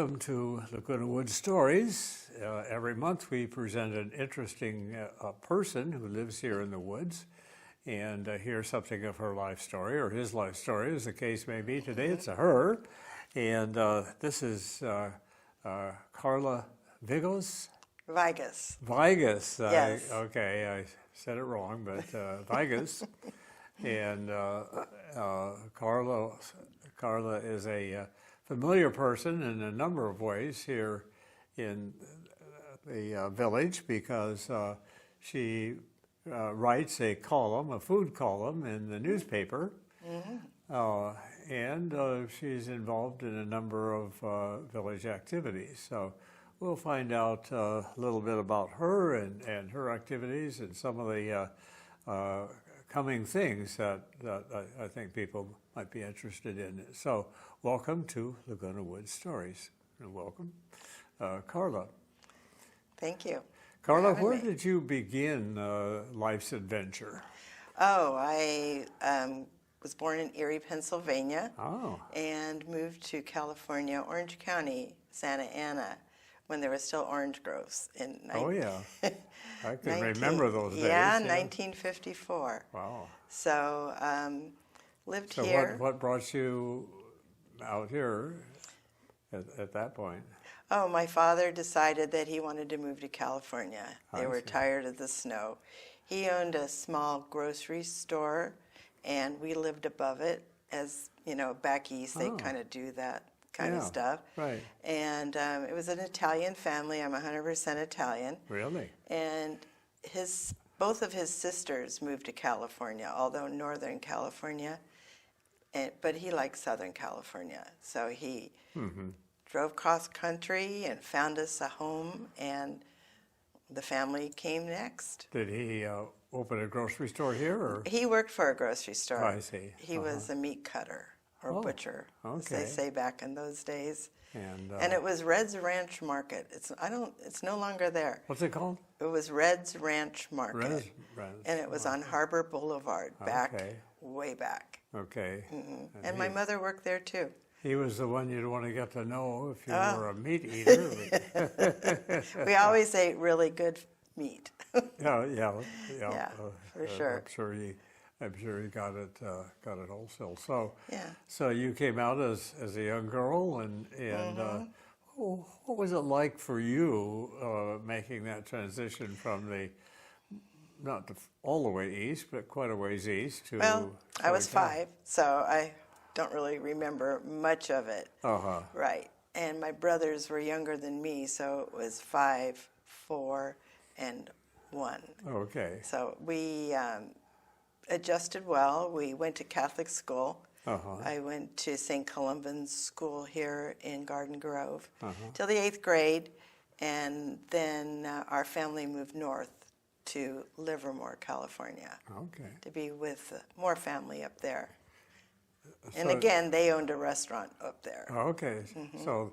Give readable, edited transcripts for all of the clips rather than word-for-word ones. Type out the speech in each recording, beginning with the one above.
welcome to Laguna Woods Stories. Every month we present an interesting person who lives here in the woods and hear something of her life story or his life story, as the case may be. Today it's a her, and this is Carla Vigos? Vigas. Vigas. Yes. Okay, I said it wrong, but Vigas. And Carla is a familiar person in a number of ways here in the village because she writes a column, a food column in the newspaper, and she's involved in a number of village activities. So we'll find out a little bit about her and her activities and some of the coming things that I think people might be interested in. So welcome to Laguna Woods Stories, and welcome, Carla. Thank you. Carla, where did you begin life's adventure? Oh, I was born in Erie, Pennsylvania, and moved to California, Orange County, Santa Ana, when there were still orange groves. I can remember those days. Yeah, 1954. Wow. So lived here. What brought you out here at that point? Oh, my father decided that he wanted to move to California. They were tired of the snow. He owned a small grocery store, and we lived above it. As you know, back east, they kind of do that kind of stuff. Right. And it was an Italian family. I'm 100% Italian. Really? And both of his sisters moved to California, although Northern California, but he liked Southern California. So he drove cross country and found us a home, and the family came next. Did he open a grocery store here? Or? He worked for a grocery store. I see. He was a meat cutter or butcher, as they say back in those days. And it was Red's Ranch Market. It's no longer there. What's it called? It was Red's Ranch Market. And it was on Harbor Boulevard, way back. Okay. And my mother worked there too. He was the one you'd want to get to know if you were a meat eater. We always ate really good meat. Yeah, for sure. I'm sure he got it wholesale. So you came out as a young girl, and what was it like for you making that transition from not all the way east, but quite a ways east to? Well, I was 5, so I don't really remember much of it. Right. And my brothers were younger than me, so it was 5, 4, and 1. Okay. So we adjusted well. We went to Catholic school. I went to St. Columban's School here in Garden Grove till the 8th grade, and then our family moved north to Livermore, California, to be with more family up there. And again, they owned a restaurant up there. Okay, so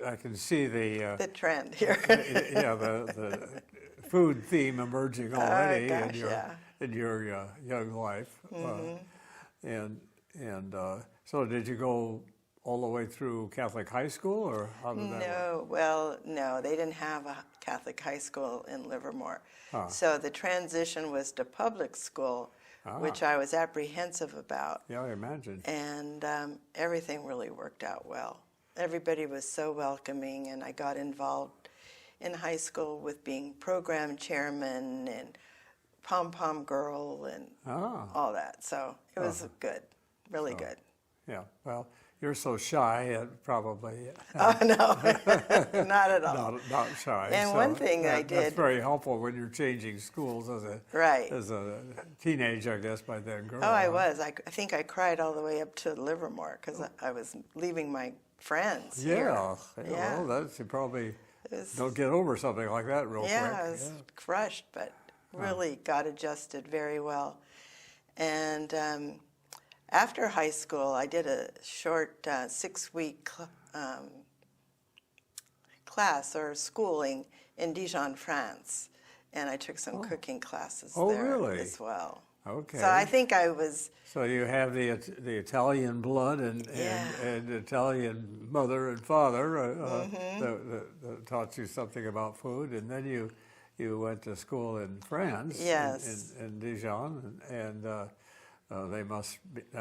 I can see the trend here. the food theme emerging already in your young life. So did you go all the way through Catholic high school, or how did that work? Well, no, they didn't have a Catholic high school in Livermore. So the transition was to public school, which I was apprehensive about. Yeah, I imagine. And everything really worked out well. Everybody was so welcoming, and I got involved in high school with being program chairman and pom-pom girl and all that. So it was good, really good. Yeah, well, you're so shy, probably. Oh, no, not at all. Not shy. And so one thing I did. That's very helpful when you're changing schools as a teenage, I guess, by then. Girl. Oh, I was. I think I cried all the way up to Livermore because I was leaving my friends here. Well, you probably don't get over something like that real quick. I was crushed, but really got adjusted very well. And after high school, I did a short 6-week class or schooling in Dijon, France, and I took some cooking classes there as well. Okay. So I think I was. So you have the Italian blood and Italian mother and father that taught you something about food, and then you went to school in France, Yes. in Dijon, and that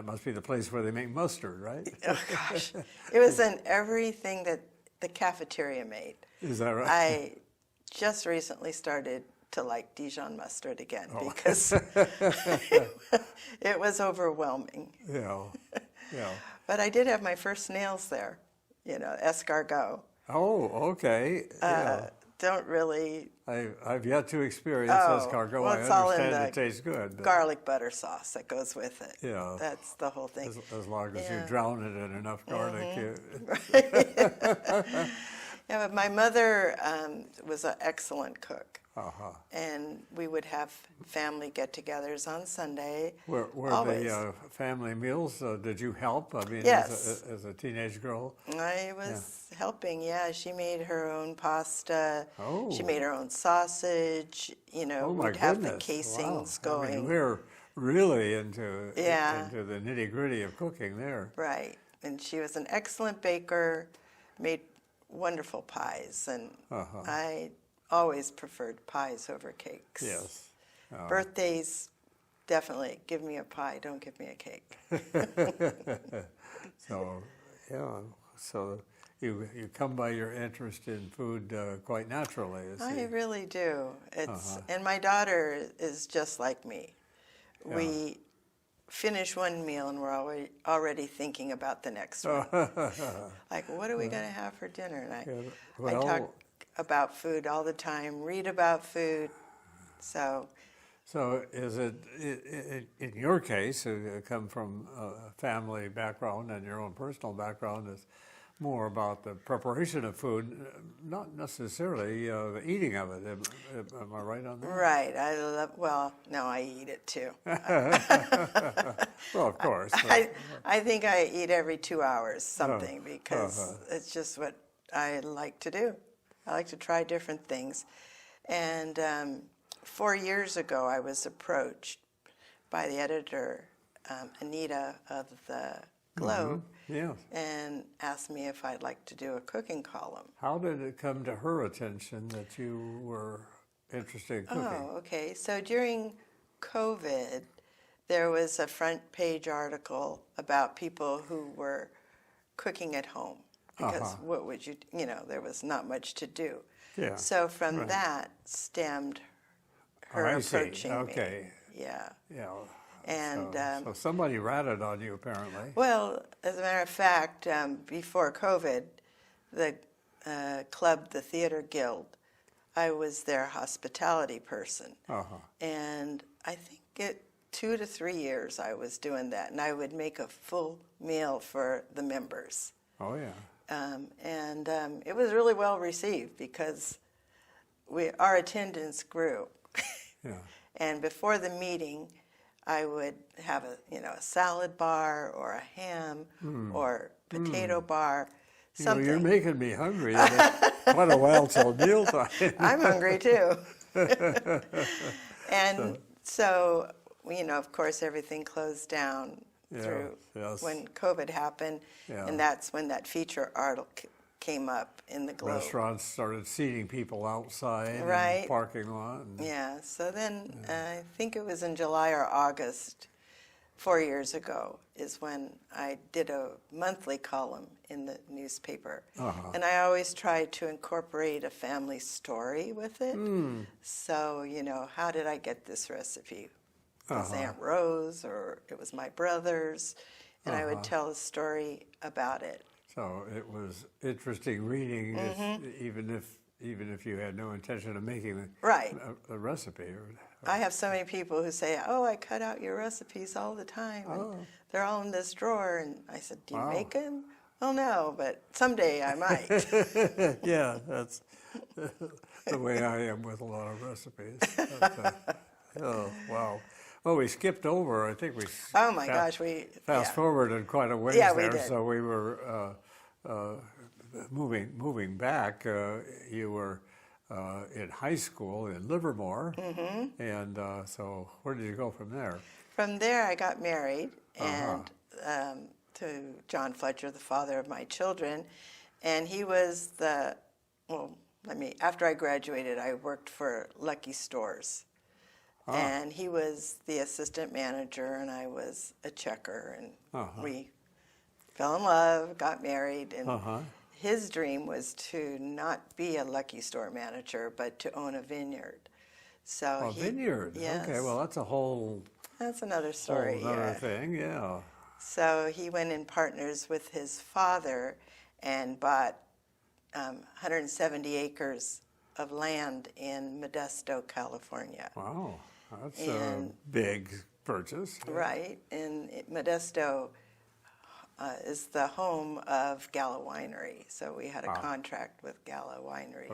must be the place where they make mustard, right? Oh gosh, it was in everything that the cafeteria made. Is that right? I just recently started to like Dijon mustard again because it was overwhelming. Yeah, yeah. But I did have my first nails there, escargot. Oh, okay. Yeah. Don't really. I've yet to experience escargot. Well, it's I all in understand the it tastes good. But garlic butter sauce that goes with it. Yeah. That's the whole thing. as long as you drown it in enough garlic. Yeah, but my mother was an excellent cook. Uh-huh. And we would have family get-togethers on Sunday. Were the family meals, did you help? I mean, Yes. as a teenage girl? I was helping, yeah. She made her own pasta. Oh. She made her own sausage. Oh, my we'd have goodness. the casings Wow. going. I mean, we're really into Yeah. the nitty-gritty of cooking there. Right. And she was an excellent baker, made wonderful pies. And I always preferred pies over cakes. Yes. Birthdays, definitely give me a pie, don't give me a cake. So, yeah. So you come by your interest in food quite naturally. I really do. And my daughter is just like me. Yeah. We finish one meal and we're already thinking about the next one. Like, what are we going to have for dinner? And I talk about food all the time, read about food. So is it, in your case, you come from a family background and your own personal background is more about the preparation of food, not necessarily the eating of it. Am I right on that? Right. No, I eat it too. Well, of course. I think I eat every 2 hours something because it's just what I like to do. I like to try different things. And 4 years ago, I was approached by the editor, Anita of the Globe, and asked me if I'd like to do a cooking column. How did it come to her attention that you were interested in cooking? Oh, okay. So during COVID, there was a front page article about people who were cooking at home. Because what would you, there was not much to do. Yeah. So from that stemmed her approaching me. Okay. Yeah. Yeah. And so somebody ratted on you, apparently. well, as a matter of fact, before COVID, the club, the Theater Guild, I was their hospitality person. And I think 2 to 3 years I was doing that, and I would make a full meal for the members. Oh, yeah. And it was really well received because our attendance grew. Yeah. And before the meeting, I would have a salad bar or a ham or potato bar, something. You're making me hungry. Quite a while till mealtime. I'm hungry too. And so, of course, everything closed down through when COVID happened, and that's when that feature article came up in the Globe. Restaurants started seating people outside in the parking lot. Yeah, so then I think it was in July or August 4 years ago is when I did a monthly column in the newspaper. And I always tried to incorporate a family story with it. So, how did I get this recipe? It was Aunt Rose, or it was my brother's, and I would tell a story about it. So it was interesting reading, even if you had no intention of making a recipe. I have so many people who say, "Oh, I cut out your recipes all the time, and they're all in this drawer." And I said, "Do you make them?" "Well, no, but someday I might." Yeah, that's the way I am with a lot of recipes. But, oh, wow. Well, we skipped over. I think we. Oh my gosh, we fast forwarded quite a ways there. We did. So we were moving back. You were in high school in Livermore. And so where did you go from there? From there, I got married and to John Fletcher, the father of my children. And he was after I graduated, I worked for Lucky Stores. And he was the assistant manager, and I was a checker. And we fell in love, got married, and his dream was to not be a Lucky Store manager, but to own a vineyard. So vineyard. Yes. Okay, well, that's another story. Whole other thing, yeah. So he went in partners with his father and bought 170 acres of land in Modesto, California. Wow, that's a big purchase. Right, and Modesto is the home of Gala Winery, so we had a contract with Gala Winery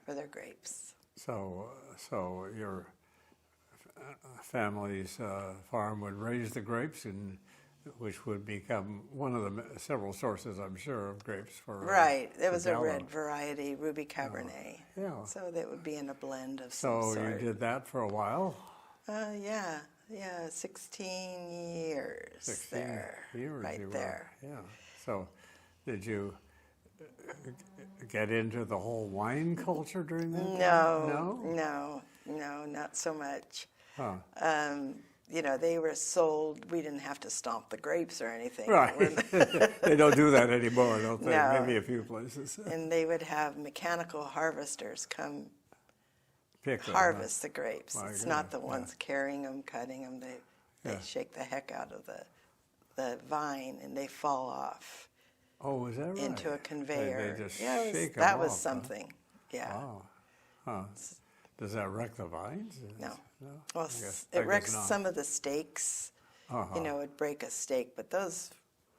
for their grapes. So your family's farm would raise the grapes, which would become one of the several sources, I'm sure, of grapes for Right, there was Gala. a red variety, Ruby Cabernet. Yeah. So that would be in a blend of some sort. So you did that for a while? Yeah, 16 years 16 there. years right you there. were. Yeah. So did you get into the whole wine culture during that time? No, not so much. Huh. They were sold. We didn't have to stomp the grapes or anything. Right. They don't do that anymore, don't they? No. Maybe a few places. And they would have mechanical harvesters come Pick them, harvest the grapes. My It's not the goodness, ones carrying them, cutting them. They shake the heck out of the vine and they fall off. Oh, is that right? Into a conveyor. They just yeah, shake that them was off, something. Yeah. Wow. Huh. Does that wreck the vines? No. No? Well, I guess it wrecks not. some of the stakes. It'd break a stake, but those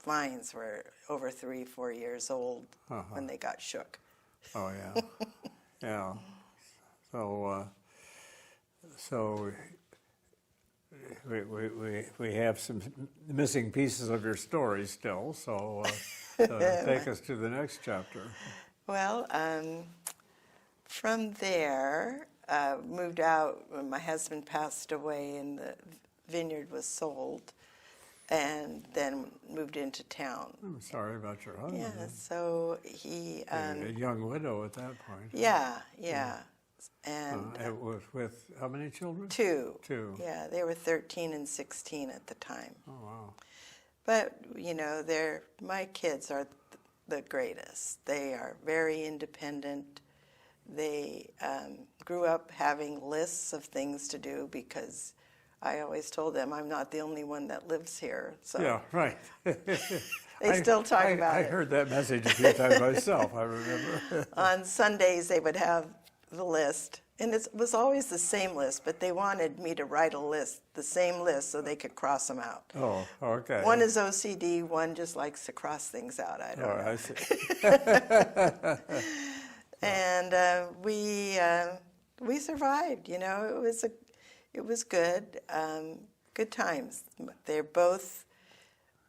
vines were over 3-4 years old when they got shook. Oh, yeah. Yeah. So we have some missing pieces of your story still, so take us to the next chapter. Well, from there, moved out when my husband passed away and the vineyard was sold, and then moved into town. I'm sorry about your husband. Yeah, so he... a young widow at that point. Yeah. And it was with how many children? 2. 2. Yeah, they were 13 and 16 at the time. Oh, wow. But, my kids are the greatest. They are very independent. They grew up having lists of things to do because I always told them I'm not the only one that lives here. So Yeah, right. they still talk about it. I heard that message a few times myself, I remember. On Sundays, they would have the list. And it was always the same list, but they wanted me to write a list, the same list, so they could cross them out. Oh, okay. One is OCD, one just likes to cross things out. I don't know. I see. And we survived. It was good. Good times. They're both.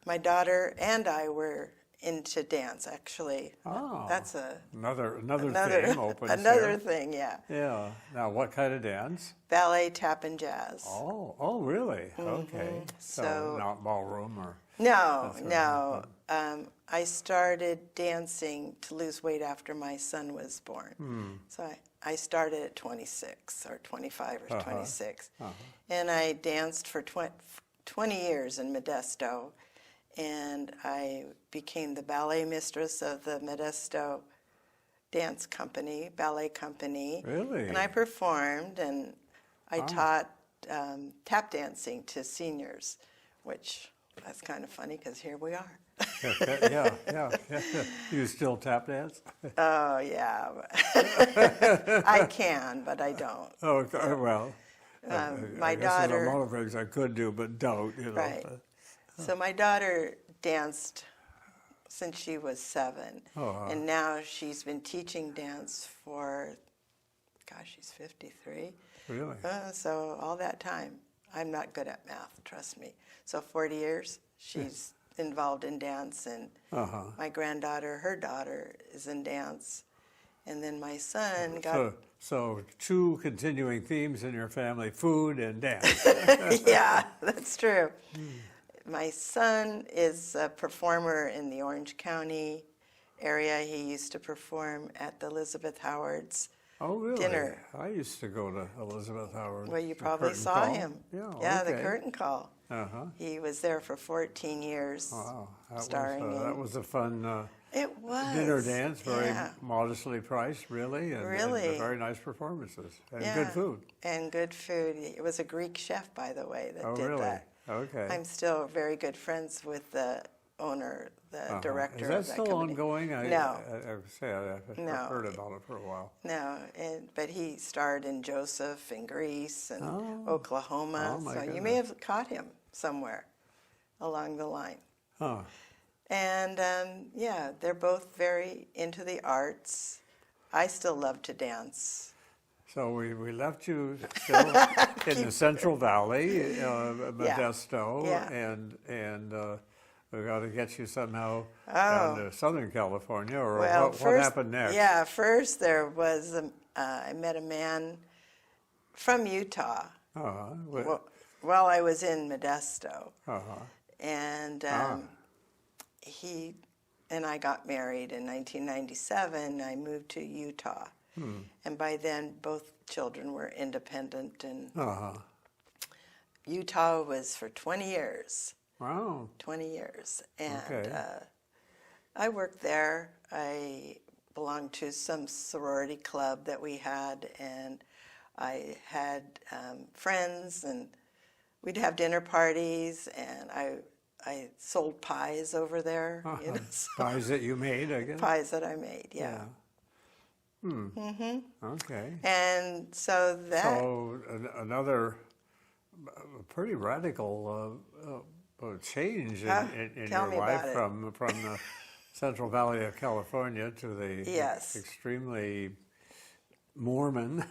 My daughter and I were into dance. Actually, that's another thing opens another here. thing. Yeah. Yeah. Now, what kind of dance? Ballet, tap, and jazz. Oh, really? Okay. So not ballroom or. No. I started dancing to lose weight after my son was born. So I started at 26 or 25 or 26. And I danced for 20 years in Modesto. And I became the ballet mistress of the Modesto dance company, ballet company. Really? And I performed, and I taught tap dancing to seniors, which that's kind of funny because here we are. Yeah. You still tap dance? Oh, yeah. I can, but I don't. Oh, well. My I guess daughter. there's a lot of things I could do, but don't. Right. So my daughter danced since she was 7, and now she's been teaching dance for, she's 53. Really? So all that time. I'm not good at math, trust me. So 40 years, she's involved in dance, and my granddaughter, her daughter, is in dance, And then my son got... So two continuing themes in your family, food and dance. Yeah, that's true. My son is a performer in the Orange County area. He used to perform at the Elizabeth Howard's dinner. I used to go to Elizabeth Howard. Well, you probably saw him. Yeah, the curtain call. He was there for 14 years. Wow, that was a fun it was. dinner dance, very modestly priced, really, and very nice performances, and good food. And good food. It was a Greek chef, by the way, that did really? that. Okay. I'm still very good friends with the owner, the director of that that still company. ongoing? No. I've heard about it for a while. No, but he starred in Joseph in Greece and Oklahoma, so you may have caught him somewhere along the line. Huh. And they're both very into the arts. I still love to dance. So we left you still in the Central Valley, Modesto, and we got to get you somehow down to Southern California, or what happened next? Yeah, first there was, I met a man from Utah while I was in Modesto. And he and I got married in 1997. I moved to Utah. And by then, both children were independent. And Utah was for 20 years. Wow. 20 years. And I worked there. I belonged to some sorority club that we had. And I had friends, and we'd have dinner parties. And I sold pies over there. You know, pies that you made, I guess? Pies that I made, yeah. Okay. And so another pretty radical change in your life from the Central Valley of California to the extremely Mormon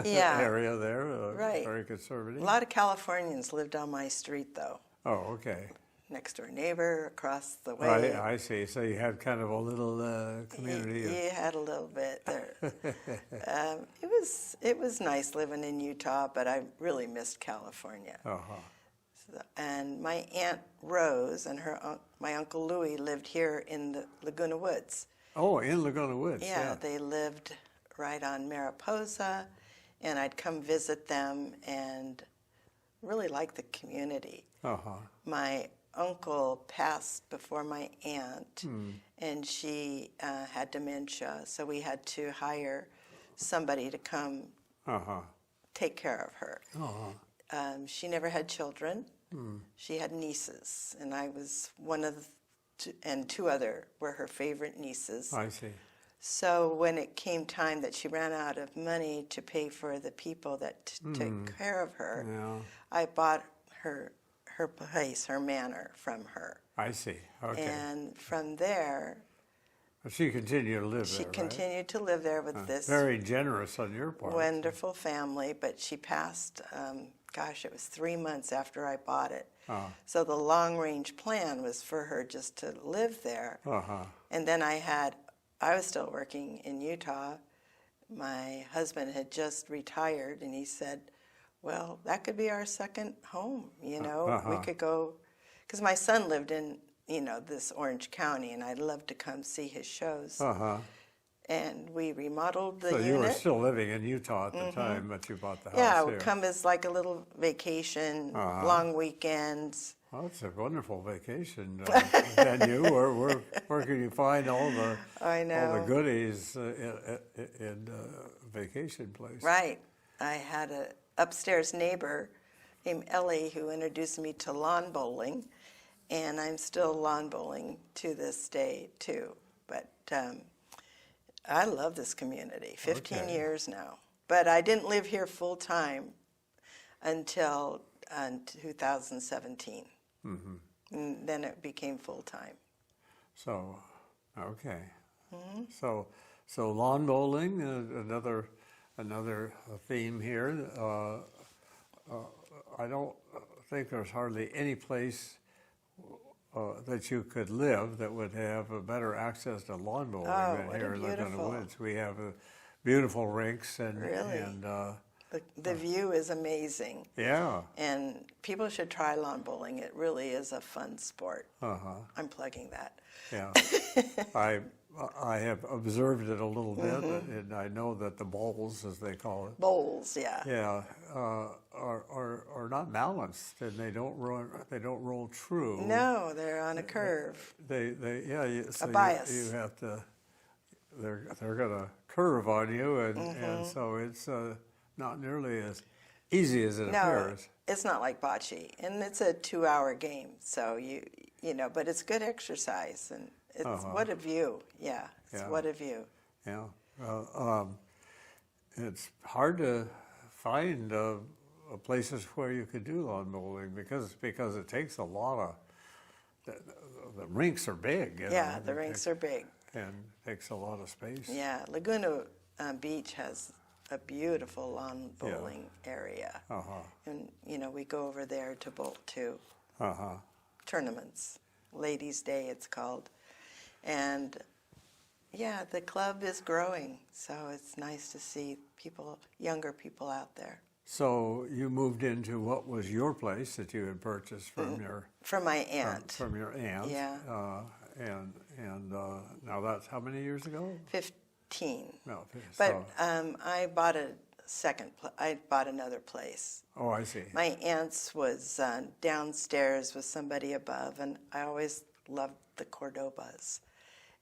area there. Right. Very conservative. A lot of Californians lived on my street, though. Oh, okay. Next door neighbor, across the way. Right, I see. So you had kind of a little community. You had a little bit there. It was nice living in Utah, but I really missed California. And my Aunt Rose and my Uncle Louis lived here in the Laguna Woods. Oh, in Laguna Woods. Yeah, they lived right on Mariposa, and I'd come visit them and really liked the community. My uncle passed before my aunt, and she had dementia, so we had to hire somebody to come take care of her. She never had children. She had nieces, and I was one of and two other were her favorite nieces. I see. So when it came time that she ran out of money to pay for the people that took care of her, I bought her place, her manor, from her. I see. Okay. And from there, she continued to live there. She continued to live there with this very generous on your part. Wonderful family, but she passed. It was 3 months after I bought it. So the long-range plan was for her just to live there. And then I was still working in Utah. My husband had just retired, and he said, well, that could be our second home, you know. We could go, because my son lived in, this Orange County, and I'd love to come see his shows. And we remodeled the unit. So you were still living in Utah at the time, but you bought the house here. Yeah, it would come as like a little vacation, long weekends. Oh, it's a wonderful vacation venue. Where can you find all the goodies in a vacation place? Right. I had an upstairs neighbor named Ellie who introduced me to lawn bowling, and I'm still lawn bowling to this day too. But I love this community. 15 years now. But I didn't live here full time until 2017. And then it became full time. So, okay. So lawn bowling, another theme here. I don't think there's hardly any place that you could live that would have a better access to lawn bowling Oh, than what a here in Laguna beautiful- Woods. We have beautiful rinks and Really? The view is amazing, yeah. and people should try lawn bowling. It really is a fun sport. I'm plugging that. Yeah, I have observed it a little bit, and I know that the bowls, as they call it, Bowls, yeah. yeah, are not balanced, and they don't roll true. No, they're on a curve. So bias. You have to. They're gonna curve on you, and so it's not nearly as easy as it No, appears. it's not like bocce, and it's a 2-hour game. So you know, but it's good exercise, and it's what a view. Yeah, what a view. Yeah, it's hard to find places where you could do lawn bowling because it takes a lot of. The rinks are big. Yeah, the rinks are big. And takes a lot of space. Yeah, Laguna Beach has a beautiful lawn bowling area. And, you know, we go over there to bowl too. Tournaments. Ladies' Day, it's called. And, yeah, the club is growing, so it's nice to see younger people out there. So you moved into what was your place that you had purchased from From my aunt. From your aunt. Yeah. And now that's how many years ago? 15. No, But I bought I bought another place. Oh, I see. My aunt's was downstairs with somebody above, and I always loved the Cordobas.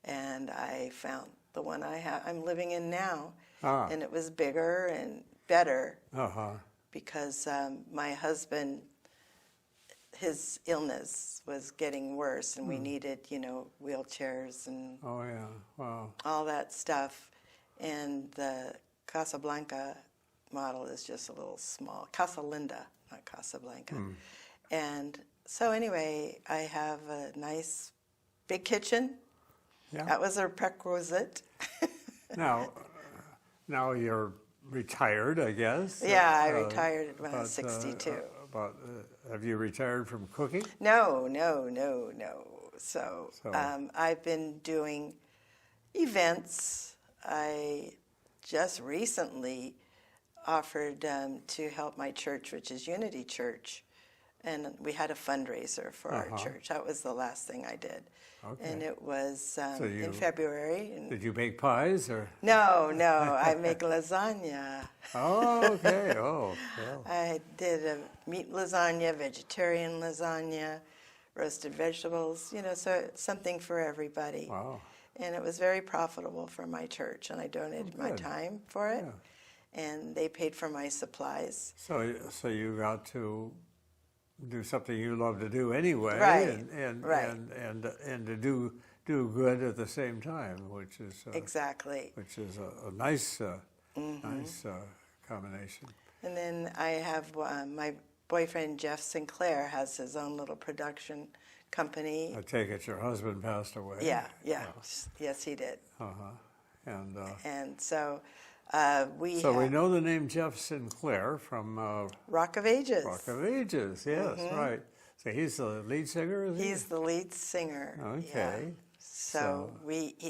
And I found the one I'm living in now, and it was bigger and better because my husband, his illness was getting worse, and we needed, you know, wheelchairs and all that stuff. And the Casablanca model is just a little small. Casa Linda, not Casablanca. And so anyway, I have a nice big kitchen. Yeah. That was a prerequisite. Now you're retired, I guess. Yeah, I retired when I was 62. But have you retired from cooking? No. So I've been doing events. I just recently offered to help my church, which is Unity Church, and we had a fundraiser for our church. That was the last thing I did. Okay. And it was in February. Did you bake pies or? No, I make lasagna. Oh, okay. Oh, well. I did a meat lasagna, vegetarian lasagna, roasted vegetables, you know, so something for everybody. Wow. And it was very profitable for my church, and I donated my time for it, and they paid for my supplies. So you got to do something you love to do anyway, and to do good at the same time, which is exactly, which is a nice nice combination. And then I have my boyfriend Jeff Sinclair has his own little production company. I take it your husband passed away. Yeah. Yes, he did. And so we know the name Jeff Sinclair from Rock of Ages. Rock of Ages, yes, right. So he's the lead singer, is he? He's the lead singer. Okay. Yeah. So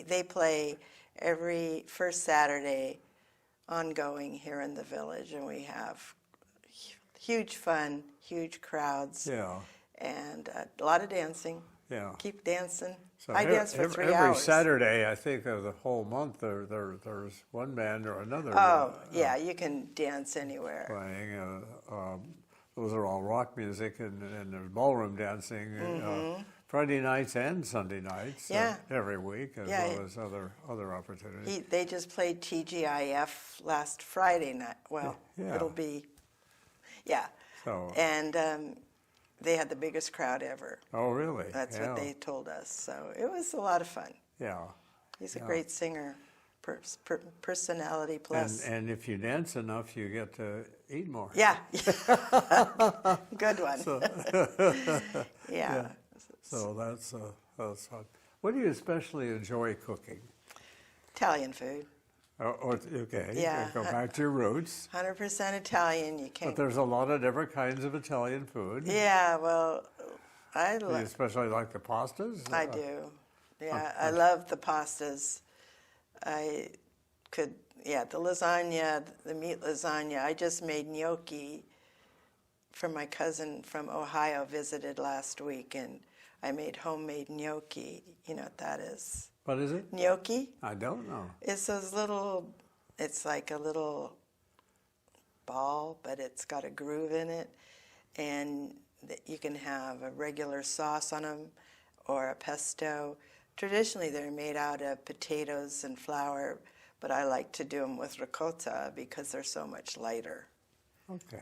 they play every first Saturday ongoing here in the village, and we have huge fun, huge crowds. Yeah. And a lot of dancing. Yeah. Keep dancing. So I dance for 3 hours. Every Saturday, I think of the whole month, there's one band or another. Oh, yeah, you can dance anywhere. Playing. Those are all rock music, and there's ballroom dancing Friday nights and Sunday nights every week, as well as other opportunities. They just played TGIF last Friday night. Well, it'll be, So. And they had the biggest crowd ever. Oh, really? That's what they told us. So it was a lot of fun. Yeah. He's a great singer, personality plus. And if you dance enough, you get to eat more. Yeah. Good one. Yeah. So that's fun. What do you especially enjoy cooking? Italian food. Oh, okay. Yeah. Go back to your roots. 100% Italian. You can't. But there's a lot of different kinds of Italian food. Yeah. Well, I Do you love. especially like the pastas? I do. Yeah, I love the pastas. I could. Yeah, the lasagna, the meat lasagna. I just made gnocchi for my cousin from Ohio. Visited last week, and I made homemade gnocchi. You know what that is? What is it? Gnocchi. I don't know. It's those little. It's like a little ball, but it's got a groove in it, and you can have a regular sauce on them or a pesto. Traditionally, they're made out of potatoes and flour, but I like to do them with ricotta because they're so much lighter. Okay.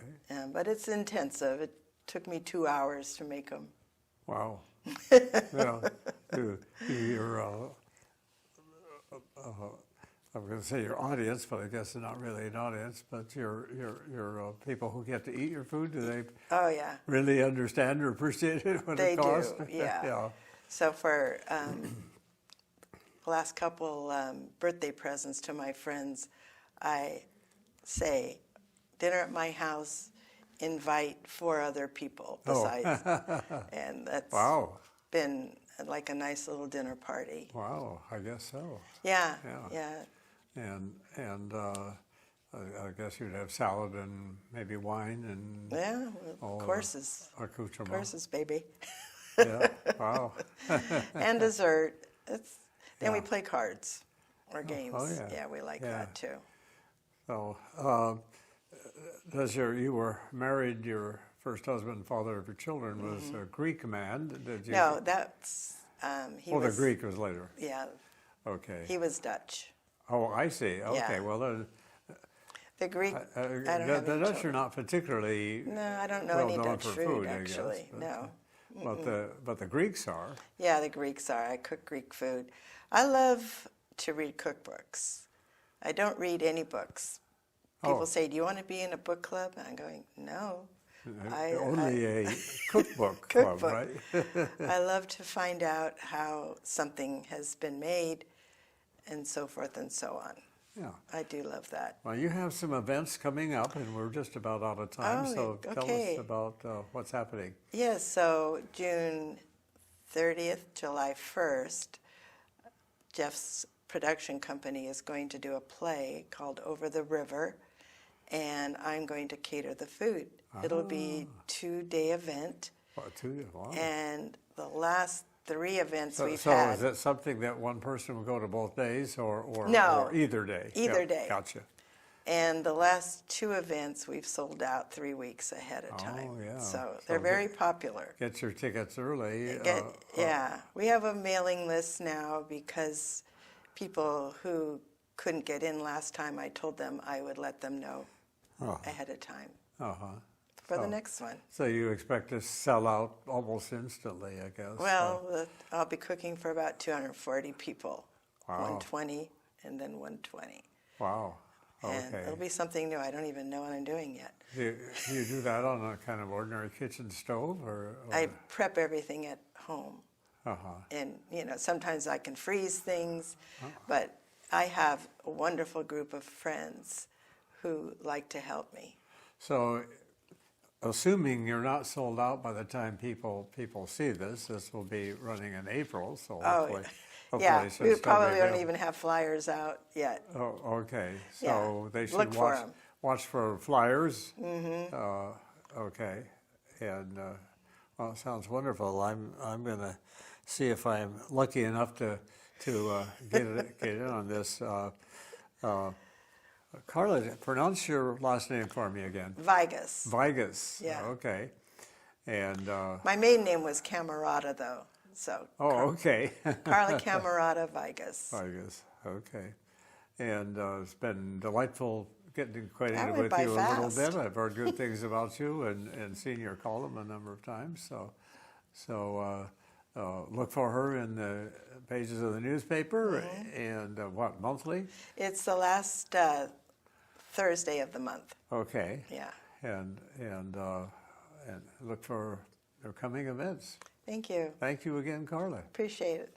But it's intensive. It took me 2 hours to make them. Wow. Well, you're, I'm going to say your audience, but I guess it's not really an audience, but your people who get to eat your food, do they Oh, yeah. really understand or appreciate it, what They it costs? do, yeah. Yeah. So for last couple birthday presents to my friends, I say, dinner at my house, invite 4 other people besides. And that's Wow. been like a nice little dinner party. Wow, I guess so. Yeah, Yeah. yeah. And I guess you'd have salad and maybe wine and Yeah, all the courses. accoutrement. Courses, baby. Yeah, wow. And dessert. Then we Yeah. play cards or games. yeah. Yeah, we like Yeah. that too. So, you were married, your first husband, father of your children, was a Greek man. Did you? No, that's he Oh, was. the Greek was later. Yeah, Okay. he was Dutch. Oh, I see. Okay, Yeah. well, then, The Greek. I don't have the any Dutch are children. not particularly No, I don't know well any known Dutch for food, food, I guess, actually. but, No. But the Greeks are. Yeah, the Greeks are. I cook Greek food. I love to read cookbooks. I don't read any books. People Oh. say, "Do you want to be in a book club?" And I'm going, "No." Only a cookbook club, Cookbook. right? I love to find out how something has been made, and so forth and so on. Yeah. I do love that. Well, you have some events coming up, and we're just about out of time. Oh, So tell okay. us about what's happening. Yes, so June 30th, July 1st, Jeff's production company is going to do a play called Over the River, and I'm going to cater the food. It'll be a 2-day event, Wow. and the last 3 events we've So had. is it something that one person will go to both days or No. or either day? Either Yeah, day. Gotcha. And the last 2 events we've sold out 3 weeks ahead of time. Oh, yeah. So So they're very popular. Get your tickets early. Yeah, we have a mailing list now because people who couldn't get in last time, I told them I would let them know ahead of time Uh-huh. for the next one. So you expect to sell out almost instantly, I guess. Well, I'll be cooking for about 240 people. Wow. 120 and then 120. Wow. And Okay. it'll be something new. I don't even know what I'm doing yet. Do you do that on a kind of ordinary kitchen stove or I prep everything at home. uh-huh. And, sometimes I can freeze things, but I have a wonderful group of friends who like to help me. So assuming you're not sold out by the time people see this will be running in April, so hopefully Yeah, it should we still be probably don't available. even have flyers out yet. Oh, okay. So Yeah. they should Look for watch 'em. watch for flyers. Mm-hmm. Okay, and well, it sounds wonderful. I'm going to see if I'm lucky enough to get in on this. Carla, pronounce your last name for me again. Vigas. Vigas. Yeah. Okay. And My maiden name was Camerata, though. So okay. Carla Camerata Vigas. Vigas. Okay. And it's been delightful getting acquainted That went with by you a little fast. bit. I've heard good things about you and seen your column a number of times. So look for her in the pages of the newspaper. And what, monthly? It's the last Thursday of the month. Okay. Yeah. And look for their coming events. Thank you. Thank you again, Carla. Appreciate it.